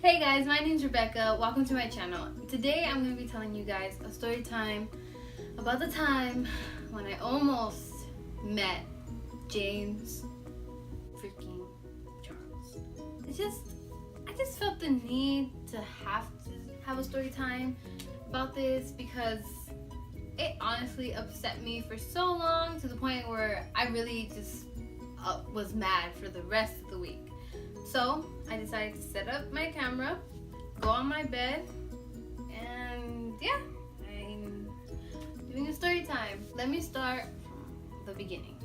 Hey guys, my name's Rebecca. Welcome to my channel. Today I'm going to be telling you guys a story time about the time when I almost met James freaking Charles. I just felt the need to have a story time about this because it honestly upset me for so long to the point where I really just was mad for the rest of the week. So I decided to set up my camera, go on my bed, and yeah, I'm doing a story time. Let me start from the beginning.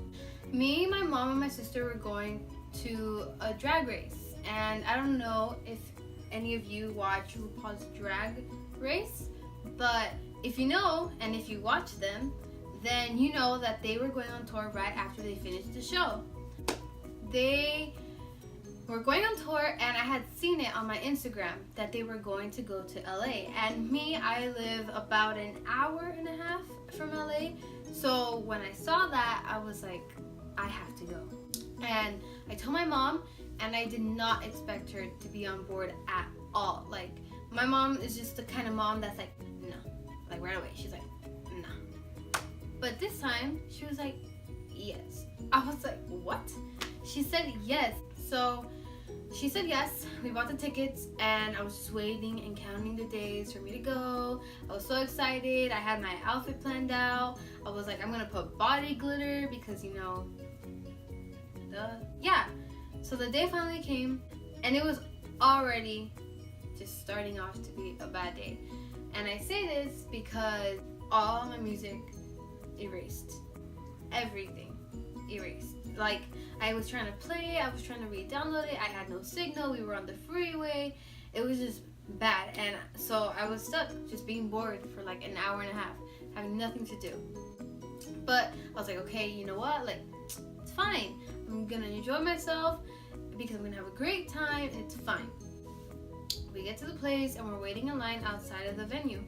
Me, my mom, and my sister were going to a drag race, and I don't know if any of you watch RuPaul's Drag Race, but if you know, and if you watch them, then you know that they were going on tour right after they finished the show. They were going on tour, and I had seen it on my Instagram that they were going to go to LA. And me, I live about an hour and a half from LA. So when I saw that, I was like, I have to go. And I told my mom, and I did not expect her to be on board at all. Like, my mom is just the kind of mom that's like, no. Like, right away, she's like, no. But this time, she was like, yes. I was like, what? She said yes. So she said yes. We bought the tickets, and I was just waiting and counting the days for me to go. I was so excited. I had my outfit planned out. I was like, I'm gonna put body glitter because, you know, yeah. So the day finally came, and it was already just starting off to be a bad day. And I say this because all my music erased. Everything erased. Like, I was trying to play it, I was trying to re-download it, I had no signal, we were on the freeway, it was just bad. And so I was stuck just being bored for like an hour and a half, having nothing to do. But I was like, okay, you know what, like, it's fine, I'm gonna enjoy myself because I'm gonna have a great time, and it's fine. We get to the place, and we're waiting in line outside of the venue.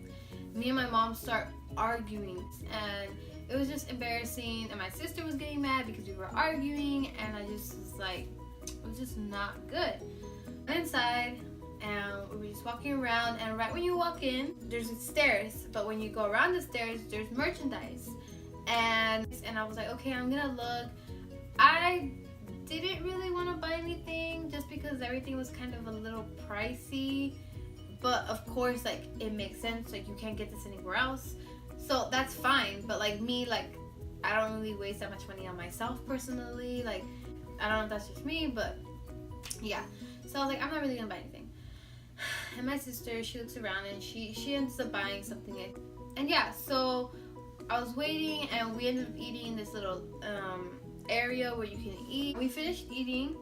Me and my mom start arguing, and it was just embarrassing, and my sister was getting mad because we were arguing, and I just was like, it was just not good. Went inside, and we were just walking around, and right when you walk in, there's stairs, but when you go around the stairs, there's merchandise. And I was like, okay, I'm gonna look. I didn't really want to buy anything just because everything was kind of a little pricey, but of course, like, it makes sense, like, you can't get this anywhere else. So that's fine, but like me, like, I don't really waste that much money on myself personally. Like, I don't know if that's just me, but yeah. So I was like, I'm not really gonna buy anything. And my sister, she looks around, and she ends up buying something. And yeah, so I was waiting, and we ended up eating in this little area where you can eat. We finished eating,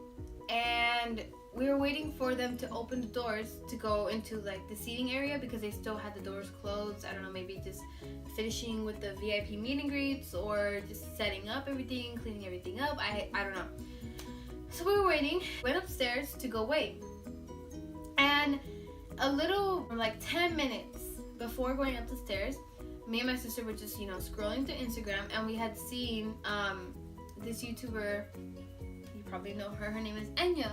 and we were waiting for them to open the doors to go into like the seating area because they still had the doors closed. I don't know, maybe just finishing with the VIP meet and greets or just setting up everything, cleaning everything up. I don't know. So we were waiting, went upstairs to go wait. And a little, like 10 minutes before going up the stairs, me and my sister were just, you know, scrolling through Instagram, and we had seen this YouTuber, you probably know her name is Enya,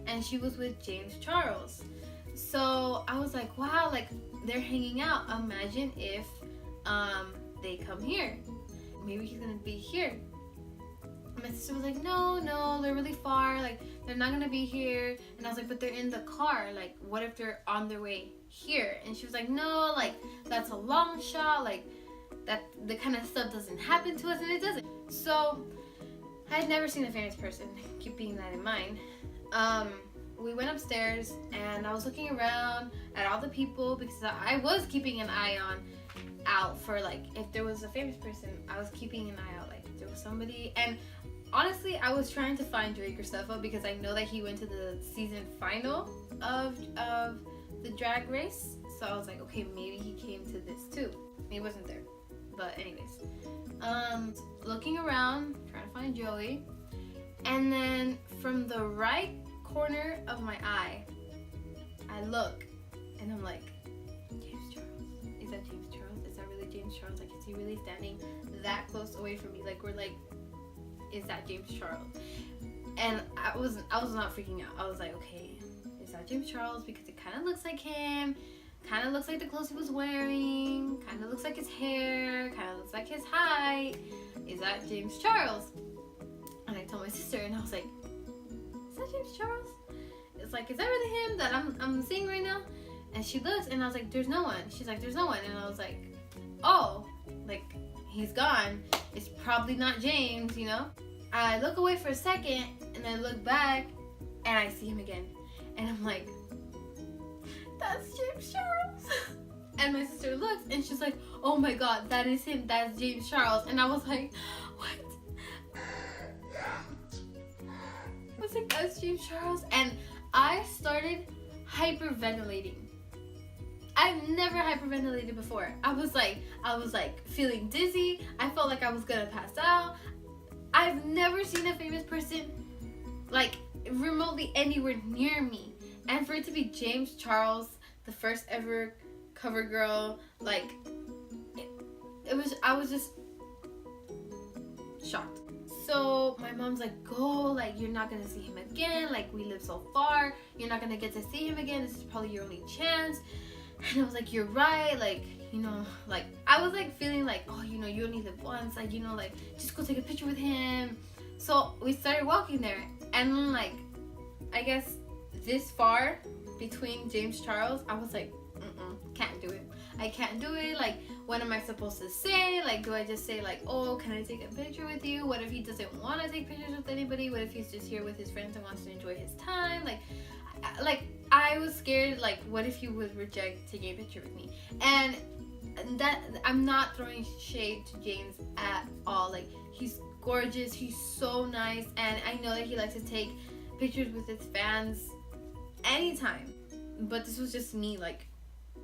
and she was with James Charles. So I was like, wow, like, they're hanging out. Imagine if they come here. Maybe he's gonna be here. And my sister was like, no, they're really far, like, they're not gonna be here. And I was like, but they're in the car, like, what if they're on their way here? And she was like, no, like, that's a long shot, like, that the kind of stuff doesn't happen to us, and it doesn't. So I had never seen a famous person, keeping that in mind. We went upstairs, and I was looking around at all the people because I was keeping an eye out for, like, if there was a famous person, I was keeping an eye out, like, if there was somebody. And honestly, I was trying to find Drake or Steffa because I know that he went to the season final of the drag race. So I was like, okay, maybe he came to this too. He wasn't there, but anyways, looking around, trying to find Joey, and then from the right corner of my eye, I look, and I'm like, James Charles. Is that James Charles? Is that really James Charles? Like, is he really standing that close away from me? Like, we're like, is that James Charles? And I was not freaking out. I was like, okay, is that James Charles? Because it kind of looks like him. Kind of looks like the clothes he was wearing. Kind of looks like his hair. Kind of looks like his height. Is that James Charles? And I told my sister, and I was like, is that James Charles? It's like, is that really him that I'm seeing right now? And she looks, and I was like, there's no one. She's like, there's no one. And I was like, oh, like, he's gone. It's probably not James, you know? I look away for a second, and I look back, and I see him again. And I'm like, that's James Charles. And my sister looks, and she's like, oh my god, that is him. That's James Charles. And I was like, what? I was like, that's James Charles. And I started hyperventilating. I've never hyperventilated before. I was like feeling dizzy. I felt like I was gonna pass out. I've never seen a famous person like remotely anywhere near me. And for it to be James Charles, the first ever cover girl, like I was just shocked. So my mom's like, go, like, you're not gonna see him again, like, we live so far, you're not gonna get to see him again, this is probably your only chance. And I was like, you're right, like, you know, like, I was like feeling like, oh, you know, you only live once, like, you know, like, just go take a picture with him. So we started walking there, and like, I guess this far between James Charles, I was like, can't do it. I can't do it. Like, what am I supposed to say? Like, do I just say like, oh, can I take a picture with you? What if he doesn't want to take pictures with anybody? What if he's just here with his friends and wants to enjoy his time? Like I was scared. Like, what if he would reject taking a picture with me? And that, I'm not throwing shade to James at all. Like, he's gorgeous. He's so nice, and I know that he likes to take pictures with his fans anytime. But this was just me, like,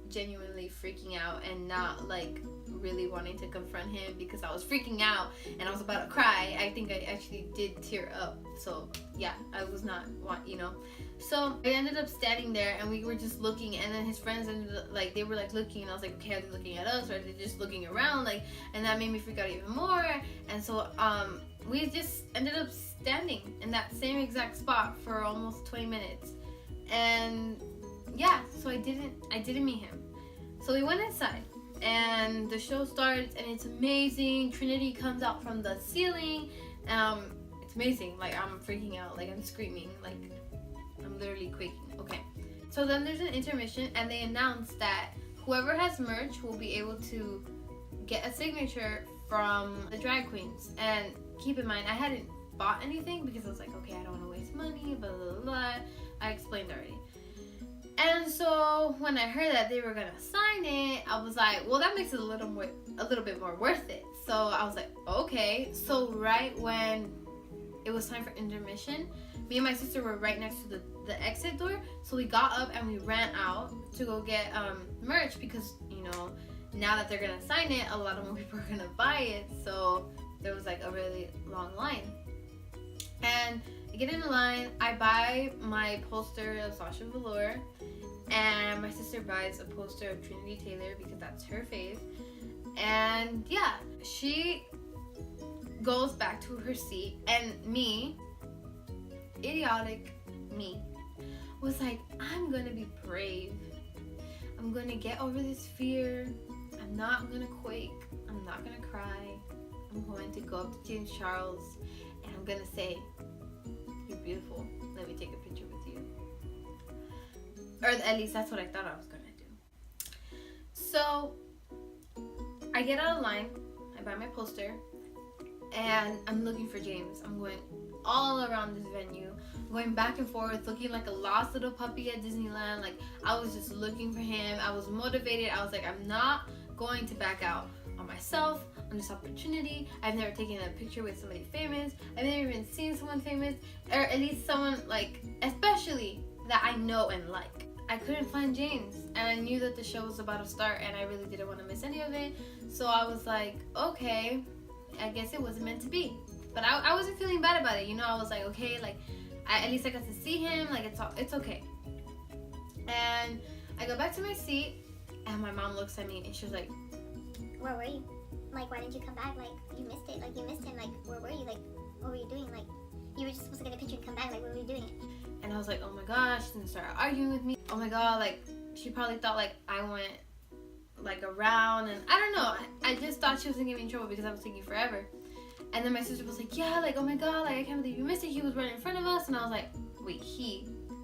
genuinely freaking out and not like really wanting to confront him because I was freaking out and I was about to cry. I think I actually did tear up. So yeah, I was not you know. So I ended up standing there, and we were just looking, and then his friends ended up, like, they were like looking, and I was like, okay, are they looking at us or are they just looking around? Like, and that made me freak out even more. And so we just ended up standing in that same exact spot for almost 20 minutes. And yeah, so I didn't meet him. So we went inside, and the show starts, and it's amazing. Trinity comes out from the ceiling. It's amazing. Like, I'm freaking out. Like, I'm screaming. Like, I'm literally quaking. Okay. So then there's an intermission, and they announce that whoever has merch will be able to get a signature from the drag queens. And keep in mind, I hadn't bought anything because I was like, okay, I don't want to waste money, blah, blah, blah. I explained already. And so when I heard that they were gonna sign it, I was like, well, that makes it a little bit more worth it. So I was like, okay. So right when it was time for intermission, me and my sister were right next to the exit door. So we got up and we ran out to go get merch because, you know, now that they're gonna sign it, a lot of more people are gonna buy it. So there was like a really long line. And I get in the line, I buy my poster of Sasha Velour, and my sister buys a poster of Trinity Taylor because that's her fave. And yeah, she goes back to her seat, and me, idiotic me, was like, I'm gonna be brave. I'm gonna get over this fear. I'm not gonna quake. I'm not gonna cry. I'm going to go up to James Charles, and I'm gonna say, you're beautiful. Let me take a picture with you. Or at least that's what I thought I was gonna do. So I get out of line, I buy my poster, and I'm looking for James. I'm going all around this venue, going back and forth, looking like a lost little puppy at Disneyland. Like, I was just looking for him. I was motivated. I was like, I'm not going to back out on myself, on this opportunity. I've never taken a picture with somebody famous. I've never even seen someone famous, or at least someone, like, especially that I know and like. I couldn't find James, and I knew that the show was about to start, and I really didn't want to miss any of it. So I was like, okay, I guess it wasn't meant to be. But I wasn't feeling bad about it, you know. I was like, okay, like, at least I got to see him, like, it's okay. And I go back to my seat, and my mom looks at me, and she was like, where were you? Like, why didn't you come back? Like, you missed it. Like, you missed him. Like, where were you? Like, what were you doing? Like, you were just supposed to get a picture and come back. Like, what were you doing? And I was like, oh my gosh, and started arguing with me. Oh my god, like she probably thought like I went like around, and I don't know. I just thought she was gonna get me in trouble because I was taking forever. And then my sister was like, yeah, like oh my god, like I can't believe you missed it. He was right in front of us. And I was like, wait,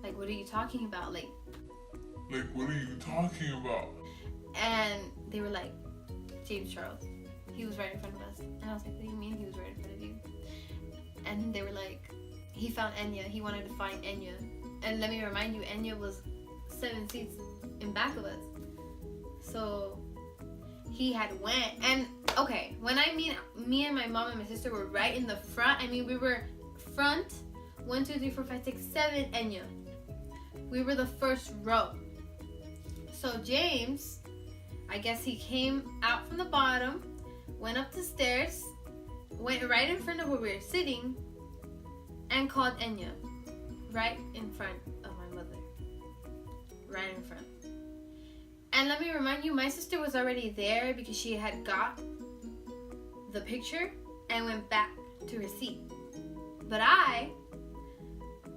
like what are you talking about? Like what are you talking about? And they were like, James Charles, he was right in front of us. And I was like, what do you mean he was right in front of you? And they were like, he found Enya. He wanted to find Enya. And let me remind you, Enya was 7 seats in back of us. So he had went. And okay, when I mean me and my mom and my sister were right in the front, I mean we were front 1, 2, 3, 4, 5, 6, 7 Enya. We were the first row. So James, I guess he came out from the bottom, went up the stairs, went right in front of where we were sitting, and called Enya. Right in front of my mother. Right in front. And let me remind you, my sister was already there because she had got the picture and went back to her seat. But I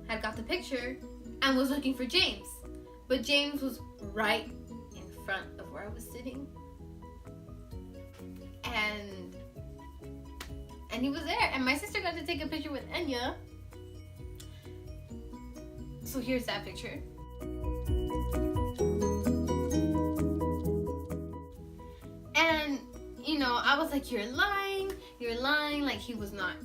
had got the picture and was looking for James. But James was right in front of where I was sitting. And he was there. And my sister got to take a picture with Enya. So here's that picture. And you know, I was like, you're lying, like he was not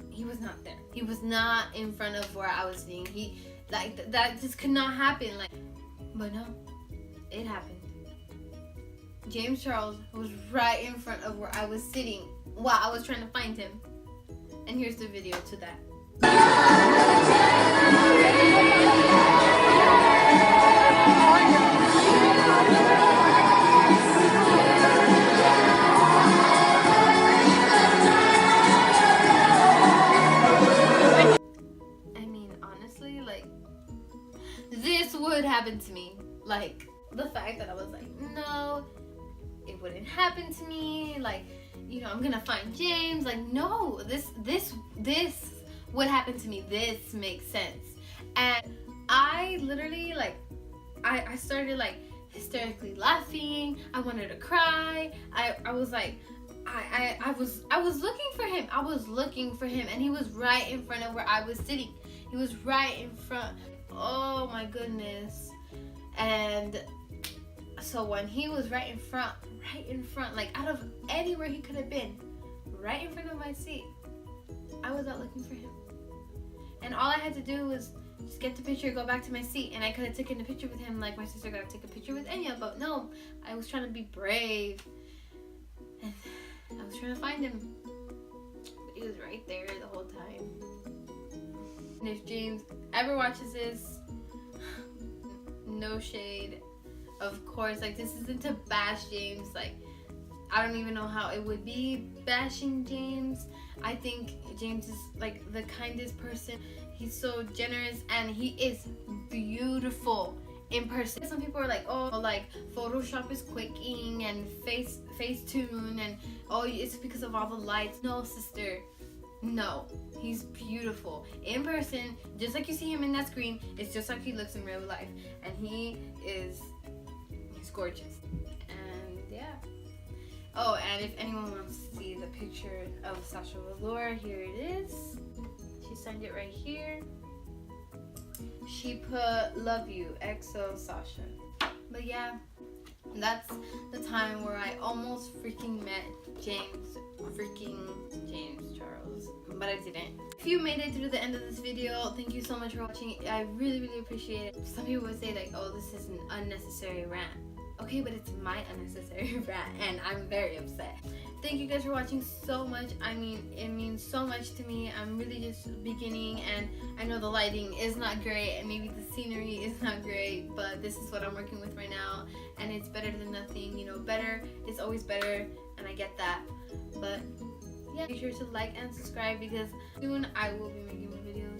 there. He was not in front of where I was sitting. He like that just could not happen. Like, but no, it happened. James Charles was right in front of where I was sitting while I was trying to find him. And here's the video to that. I mean, honestly, like, this would happen to me. Like, the fact that I was like, no, it wouldn't happen to me. Like, you know, I'm gonna find James. Like, no, this would happen to me. This makes sense. And I literally, like, I started like hysterically laughing. I wanted to cry. I was like, I was looking for him. I was looking for him, and he was right in front of where I was sitting. He was right in front. Oh my goodness. And so when he was right in front, like out of anywhere he could have been, right in front of my seat, I was out looking for him. And all I had to do was just get the picture, go back to my seat, and I could have taken a picture with him like my sister got to take a picture with Enya, but no, I was trying to be brave. And I was trying to find him. But he was right there the whole time. And if James ever watches this, no shade. Of course, like, this isn't to bash James. Like, I don't even know how it would be bashing James. I think James is like the kindest person. He's so generous, and he is beautiful in person. Some people are like, oh, like Photoshop is quaking and Facetune, and oh, it's because of all the lights. No, sister, no, he's beautiful in person. Just like you see him in that screen, it's just like he looks in real life, and he's gorgeous. And yeah. Oh, and if anyone wants to see the picture of Sasha Velour, here it is. She signed it right here. She put "Love you, XO Sasha." But yeah, that's the time where I almost freaking met James Charles, but I didn't. If you made it through the end of this video, thank you so much for watching. I really, really appreciate it. Some people would say like, oh, this is an unnecessary rant. Okay, but it's my unnecessary rant, and I'm very upset. Thank you guys for watching so much. I mean, it means so much to me. I'm really just beginning, and I know the lighting is not great, and maybe the scenery is not great, but this is what I'm working with right now, and it's better than nothing. You know, better is always better, and I get that. But yeah, be sure to like and subscribe, because soon I will be making more videos.